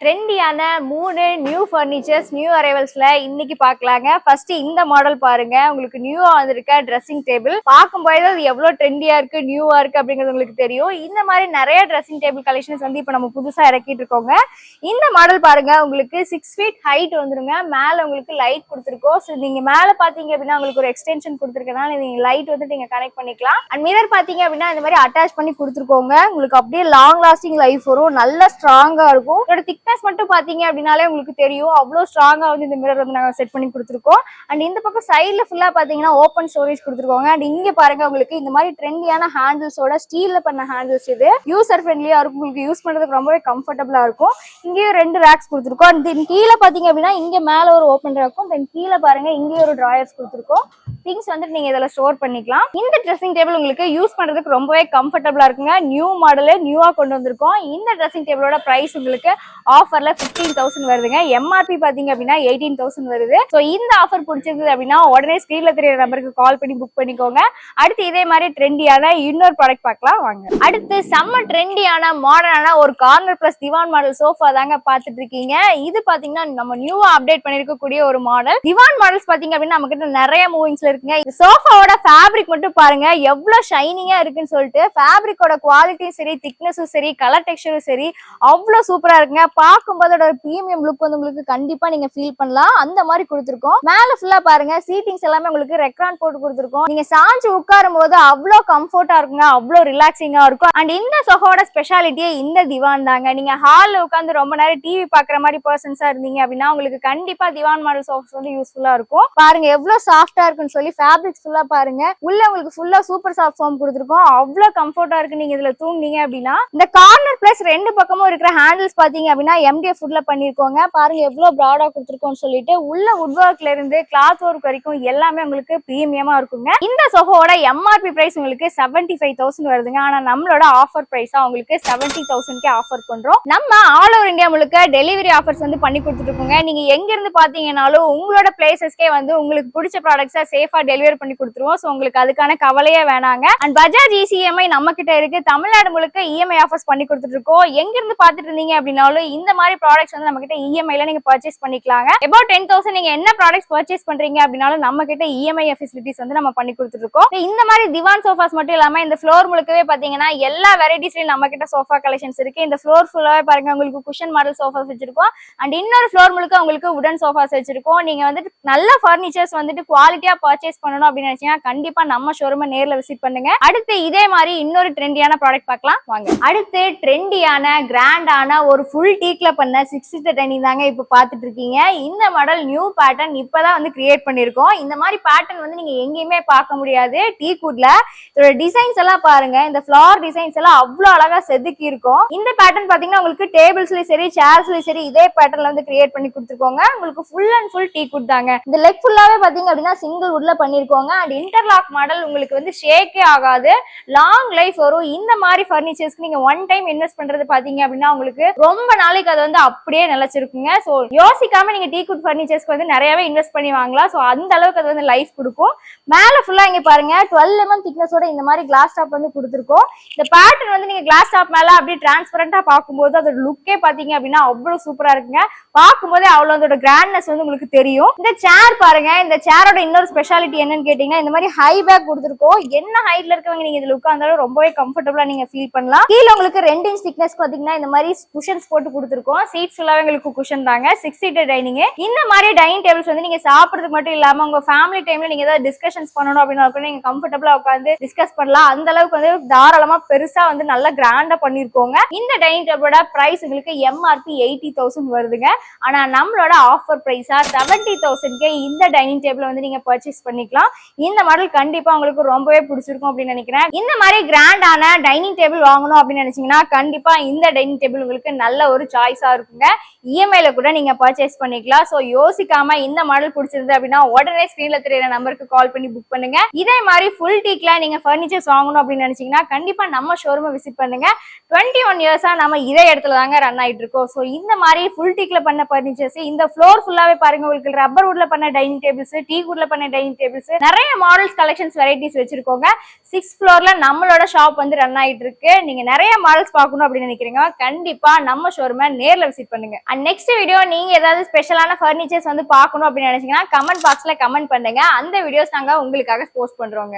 ட்ரெண்டியான 3 new furnitures new அரைவல்ஸ்ல இன்னைக்கு பார்க்கலாங்க. First இந்த மாடல் பாருங்க. உங்களுக்கு நியூவா வந்திருக்க ட்ரெஸ்ஸிங் டேபிள் பார்க்கும்போது அது எவ்வளவு ட்ரெண்டியா இருக்கு, நியூவா இருக்கு அப்படிங்கிறது உங்களுக்கு தெரியும். இந்த மாதிரி நிறைய ட்ரெஸ்ஸிங் டேபிள் கலெக்ஷன்ஸ் வந்து இப்போ நம்ம புதுசா இறக்கிட்டு இருக்கோங்க. இந்த மாடல் பாருங்க, உங்களுக்கு 6 ஃபீட் ஹைட் வந்துருங்க. மேல உங்களுக்கு லைட் கொடுத்துருக்கோம். ஸோ நீங்க மேல பாத்தீங்க அப்படின்னா உங்களுக்கு ஒரு எக்ஸ்டென்ஷன் கொடுத்துருக்கனால நீங்க லைட் வந்து நீங்க கனெக்ட் பண்ணிக்கலாம். அண்ட் மிரர் பாத்தீங்க அப்படின்னா இந்த மாதிரி அட்டாச் பண்ணி கொடுத்துருக்கோங்க. உங்களுக்கு அப்படியே லாங் லாஸ்டிங் லைஃப் வரும், நல்ல ஸ்ட்ராங்கா இருக்கும். மட்டும் பாத்தீங்க அப்படின்னாலே உங்களுக்கு தெரியும் அவ்வளவு ஸ்ட்ராங்கா வந்து இந்த மிரர் வந்து நாங்க செட் பண்ணி கொடுத்துருக்கோம். அண்ட் இந்த பக்கம் சைட்ல ஃபுல்லா பாத்தீங்கன்னா ஓப்பன் ஸ்டோரேஜ் கொடுத்துருக்கோங்க. அண்ட் இங்க பாருங்க, உங்களுக்கு இந்த மாதிரி ட்ரெண்டியான ஹேண்டில்ஸோட ஸ்டீல்ல பண்ண ஹேண்டில்ஸ், இது யூசர் ஃப்ரெண்ட்லியா இருக்கும், உங்களுக்கு யூஸ் பண்றதுக்கு ரொம்பவே கம்ஃபர்டபுளா இருக்கும். இங்கேயும் 2 ரேக்ஸ் கொடுத்துருக்கோம். அண்ட் தென் கீழே பாத்தீங்க அப்படின்னா இங்க மேல ஒரு ஓப்பன் ரேக்கும், தென் கீழே பாருங்க இங்கே ஒரு டிராயர்ஸ் கொடுத்துருக்கோம். திங்ஸ் வந்து நீங்க இதெல்லாம் ஸ்டோர் பண்ணிக்கலாம். இந்த ட்ரெஸ்ஸிங் டேபிள் உங்களுக்கு யூஸ் பண்றதுக்கு ரொம்பவே கம்ஃபர்டபுளா இருக்குங்க. நியூ மாடல் நியூவா கொண்டு வந்திருக்கோம். இந்த ட்ரெஸ்ஸிங் டேபிளோட பிரைஸ் உங்களுக்கு ஆஃபர்ல 15,000 வருதுங்க. எம்ஆர்பி பாத்தீங்க அப்படின்னா 18,000 வருது. சோ இந்த ஆஃபர் பிடிச்சிருந்தது அப்படின்னா உடனே ஸ்கிரீன்ல தெரியற நம்பருக்கு கால் பண்ணி புக் பண்ணிக்கோங்க. அடுத்து இதே மாதிரி ட்ரெண்டியான இன்னொரு ப்ராடக்ட் பார்க்கலாம் வாங்க. அடுத்து செம்ம ட்ரெண்டியான மாடர்னான ஒரு கார்னர் பிளஸ் திவான் மாடல் சோஃபா தாங்க பாத்துட்டு இருக்கீங்க. இது பாத்தீங்கன்னா நம்ம நியூவா அப்டேட் பண்ணிருக்கக்கூடிய ஒரு மாடல். திவான் மாடல்ஸ் பாத்தீங்க அப்படின்னா நம்ம கிட்ட நிறைய மூவிங்ஸ்ல இருக்குங்க. சோஃபாவோட ஃபேப்ரிக் மட்டும் பாருங்க எவ்வளவு ஷைனிங்கா இருக்குன்னு சொல்லிட்டு. ஃபேப்ரிக்கோட குவாலிட்டியும் சரி, திக்னஸும் சரி, கலர் டெக்ஸ்சரும் சரி அவ்வளவு சூப்பரா இருக்குங்க. பார்க்கும்போது பிரீமியம் லுக் வந்து உங்களுக்கு கண்டிப்பா நீங்க ஃபீல் பண்ணலாம். அந்த மாதிரி கொடுத்துருக்கோம். மேல ஃபுல்லா பாருங்க சீட்டிங்ஸ் எல்லாமே உங்களுக்கு ரெக்ரான் போட்டு கொடுத்துருக்கோம். நீங்க சாஞ்சு உட்காரும் போது அவ்வளவு கம்ஃபர்ட்டா இருக்குங்க, அவ்வளவு ரிலாக்ஸிங்கா இருக்கும். அண்ட் இந்த சோஃபாவோட ஸ்பெஷாலிட்டியே இந்த திவான் தாங்க. நீங்க ஹால்ல உட்காந்து ரொம்ப நேரம் டிவி பாக்குற மாதிரி பர்சன்ஸா இருந்தீங்க அப்படின்னா உங்களுக்கு கண்டிப்பா திவான் மாடல் சோஃபாஸ் வந்து யூஸ்ஃபுல்லா இருக்கும். பாருங்க எவ்வளவு சாஃப்டா இருக்குன்னு சொல்லி. ஃபேப்ரிக்ஸ் ஃபுல்லா பாருங்க, உள்ள உங்களுக்கு ஃபுல்லா சூப்பர் சாஃப்ட் ஃபோம் கொடுத்துருக்கோம். அவ்வளவு கம்ஃபர்ட்டா இருக்கு. நீங்க இதுல தூங்குனீங்க அப்படின்னா இந்த கார்னர் பிளஸ் 2 பக்கமும் இருக்கிற ஹேண்டில்ஸ் பாத்தீங்க அப்படின்னா MDF வுட்ல பண்ணிருக்கோங்க. பாருங்க எவ்வளவு ப்ராடா கொடுத்துருக்கோம்னு சொல்லிட்டு. உள்ள வுட் ஒர்க்ல இருந்து கிளாத் ஒர்க் வரைக்கும் எல்லாமே உங்களுக்கு பிரீமியமா இருக்குங்க. இந்த சோஃபாவோட எம்ஆர்பி பிரைஸ் உங்களுக்கு 75,000 வருதுங்க. ஆனா நம்மளோட ஆஃபர் பிரைஸா உங்களுக்கு 70,000க்கு ஆஃபர் பண்றோம். நம்ம ஆல் ஓவர் இந்தியா முழுக்க டெலிவரி ஆஃபர்ஸ் வந்து பண்ணி கொடுத்துட்டு இருக்கோங்க. நீங்க எங்க இருந்து பாத்தீங்கன்னாலும் உங்களோட பிளேசஸ்க்கே வந்து உங்களுக்கு பிடிச்ச ப்ராடக்ட்ஸை சேஃபா டெலிவரி பண்ணி கொடுத்துருவோம். சோ உங்களுக்கு அதுக்கான கவலையே வேணாங்க. அண்ட் பஜாஜ் ECMI நம்ம கிட்ட இருக்கு. தமிழ்நாடு முழுக்க EMI ஆஃபர்ஸ் பண்ணி கொடுத்துட்டு இருக்கோம். எங்க இருந்து பாத்துட்டு இருந்தீங்க அப்படின்னாலும் இந்த மாதிரி ப்ராடக்ட்ஸ் வந்து நம்ம கிட்ட EMI ல நீங்க பர்ச்சேஸ் பண்ணிக்கலாங்க. about 10,000 நீங்க என்ன ப்ராடக்ட்ஸ் பர்ச்சேஸ் பண்றீங்க அப்படினாலும் நம்ம கிட்ட EMI ஃபெசிலிட்டிஸ் வந்து நம்ம பண்ணி கொடுத்துட்டு இருக்கோம். இந்த மாதிரி திவான் சோஃபாஸ் மட்டும் இல்லாம இந்த ஃப்ளோர் முழுக்கவே பாத்தீங்கன்னா எல்லா வெரைட்டிஸ்லயும் நம்ம கிட்ட சோஃபா கலெக்ஷன்ஸ் இருக்கு. இந்த ஃப்ளோர் ஃபுல்லாவே பாருங்க உங்களுக்கு குஷன் மாடல் சோஃபாஸ் வச்சிருக்கோம். அண்ட் இன்னொரு ஃப்ளோர் முழுக்க உங்களுக்கு வுடன் சோஃபாஸ் வச்சிருக்கோம். நீங்க வந்துட்டு நல்ல ஃபர்னிச்சர்ஸ் வந்துட்டு குவாலிட்டியா பர்ச்சேஸ் பண்ணணும் அப்படின்னு நினைச்சீங்கன்னா கண்டிப்பா நம்ம ஷோரூமை நேர்ல விசிட் பண்ணுங்க. அடுத்து இதே மாதிரி இன்னொரு ட்ரெண்டியான ப்ராடக்ட் பார்க்கலாம் வாங்க. அடுத்து ட்ரெண்டியான கிராண்டான ஒரு ஃபுல் டீக்ல பண்ண 6 சீட்டர் டைனிங் தாங்க இப்ப பாத்துட்டு இருக்கீங்க. இந்த மாடல் நியூ பேட்டர்ன் இப்பதான் வந்து கிரியேட் பண்ணிருக்கோம். இந்த மாதிரி பேட்டர்ன் வந்து நீங்க எங்கேயுமே பார்க்க முடியாது. டீக்வுட்ல இதோட டிசைன்ஸ் எல்லாம் பாருங்க, இந்த ஃபிளார் டிசைன்ஸ் எல்லாம் அவ்வளவு அழகா செதுக்கி இருக்கும். இந்த பேட்டர்ன் பாத்தீங்கன்னா உங்களுக்கு டேபிள்ஸ்லயும் சரி, சேர்ஸ்லயும் சரி இதே பேட்டர்ன்ல வந்து கிரியேட் பண்ணி கொடுத்துருக்கோங்க. உங்களுக்கு ஃபுல் அண்ட் ஃபுல் டீக்வுட் தாங்க. இந்த லெக் ஃபுல்லாவே பாத்தீங்க அப்படின்னா சிங்கிள் வுட்ல பண்ணிருக்கோங்க. அண்ட் இன்டர்லாக் மாடல் உங்களுக்கு வந்து ஷேக்கே ஆகாது, லாங் லைஃப் வரும். இந்த மாதிரி ஃபர்னிச்சர்ஸ்க்கு நீங்க ஒன் டைம் இன்வெஸ்ட் பண்றது பாத்தீங்க அப்படின்னா உங்களுக்கு ரொம்ப நாளைக்கு அது வந்து அப்படியே நிலைச்சிருக்குங்க. சோ யோசிக்காம நீங்க டீக்வுட் ஃபர்னிச்சர்ஸ்க்கு வந்து நிறையவே இன்வெஸ்ட் பண்ணி வாங்கலாம். சோ அந்த அளவுக்கு அது வந்து லைஃப் கொடுக்கும். மேல ஃபுல்லா இங்க பாருங்க 12 mm திக்னஸோட இந்த மாதிரி கிளாஸ் டாப் வந்து கொடுத்துருக்கோம். இந்த பேட்டர்ன் வந்து நீங்க கிளாஸ் டாப் மேல அப்படியே டிரான்ஸ்பரண்டா பார்க்கும்போது அதோட லுக்கே பாத்தீங்க அப்படின்னா அவ்வளவு சூப்பரா இருக்குங்க. பார்க்கும்போதே அவ்வளவு அதோட கிராண்ட்னஸ் வந்து உங்களுக்கு தெரியும். இந்த சேர் பாருங்க, இந்த சேரோட இன்னொரு ஸ்பெஷாலிட்டி என்னன்னு கேட்டீங்கன்னா இந்த மாதிரி ஹை பேக் கொடுத்துருக்கோம். என்ன ஹைட்ல இருக்கவங்க நீங்க இதுல உட்கார்ந்தாலும் ரொம்பவே கம்ஃபர்டபுளா நீங்க ஃபீல் பண்ணலாம். கீழே உங்களுக்கு 2 inch திக்னஸ் பாத்தீங்கன்னா இந்த மாதிரி குஷன்ஸ் போட்டு கொடுத்துருக்கோம். சீட்ஸ் ஃபுல்லாவே உங்களுக்கு குஷன் தாங்க. 6 சீட்டர் டைனிங். இந்த மாதிரி டைனிங் டேபிள்ஸ் வந்து நீங்க சாப்பிடுறதுக்கு மட்டும் இல்லாம உங்க ஃபேமிலி டைம்ல நீங்க ஏதாவது டிஸ்கஷன்ஸ் பண்ணணும் அப்படின்னா நீங்க கம்ஃபர்டபுளா உட்காந்து டிஸ்கஸ் பண்ணலாம். அந்த அளவுக்கு வந்து தாராளமா பெருசா வந்து நல்லா கிராண்டா பண்ணிருக்கோங்க. இந்த டைனிங் டேபிளோட பிரைஸ் உங்களுக்கு MRP 80,000 வருதுங்க. ஆனா நம்மளோட ஆஃபர் பிரைஸா 70,000க்கு இந்த டைனிங் டேபிள் வந்து நீங்க பர்ச்சேஸ் பண்ணிக்கலாம். இந்த மாடல் கண்டிப்பா உங்களுக்கு ரொம்பவே பிடிச்சிருக்கும் அப்படின்னு நினைக்கிறேன். இந்த மாதிரி கிராண்டான டைனிங் டேபிள் வாங்கணும் அப்படின்னு நினைச்சீங்கன்னா கண்டிப்பா இந்த டைனிங் டேபிள் உங்களுக்கு நல்ல ஒரு சாய்ஸா இருக்குங்க. EMI-ல கூட நீங்க பர்ச்சேஸ் பண்ணிக்கலாம். சோ யோசிக்காம இந்த மாடல் பிடிச்சிருந்தது அப்படின்னா உடனே ஸ்கிரீன்ல தெரியற நம்பருக்கு கால் பண்ணி புக் பண்ணுங்க. இதே மாதிரி ஃபுல் டீக்ல நீங்க ஃபர்னிச்சர்ஸ் வாங்கணும் அப்படின்னு நினைச்சீங்கன்னா கண்டிப்பா நம்ம ஷோரூமை விசிட் பண்ணுங்க. 21 இயர்ஸா நம்ம இதே இடத்துல தாங்க ரன் ஆயிட்டு இருக்கோம். சோ இந்த மாதிரி ஃபுல் டீக்ல பண்ண ஃபர்னிச்சர்ஸ் இந்த ஃப்ளோர் ஃபுல்லாவே பாருங்க உங்களுக்கு ரப்பர் வுட்ல பண்ண டைனிங் டேபிள்ஸ், டீக் வுட்ல பண்ண டைனிங் டேபிள்ஸ், நிறைய மாடல்ஸ் கலெக்ஷன்ஸ் வெரைட்டிஸ் வச்சிருக்கோங்க. 6th ஃப்ளோர்ல நம்மளோட ஷாப் வந்து ரன் ஆயிட்டு இருக்கு. நீங்க நிறைய மாடல்ஸ் பார்க்கணும் அப்படின்னு நினைக்கிறீங்க கண்டிப்பா நம்ம ஷோரூமை பிடிச்சிருந்தா நேர்ல விசிட் பண்ணுங்க. அண்ட் நெக்ஸ்ட் வீடியோ நீங்க ஏதாவது ஸ்பெஷலான ஃபர்னிச்சர்ஸ் வந்து பார்க்கணும் அப்படின்னு நினைச்சீங்கன்னா கமெண்ட் பாக்ஸ்ல கமெண்ட் பண்ணுங்க. அந்த வீடியோஸ் நாங்க உங்களுக்காக போஸ்ட் பண்றோங்க.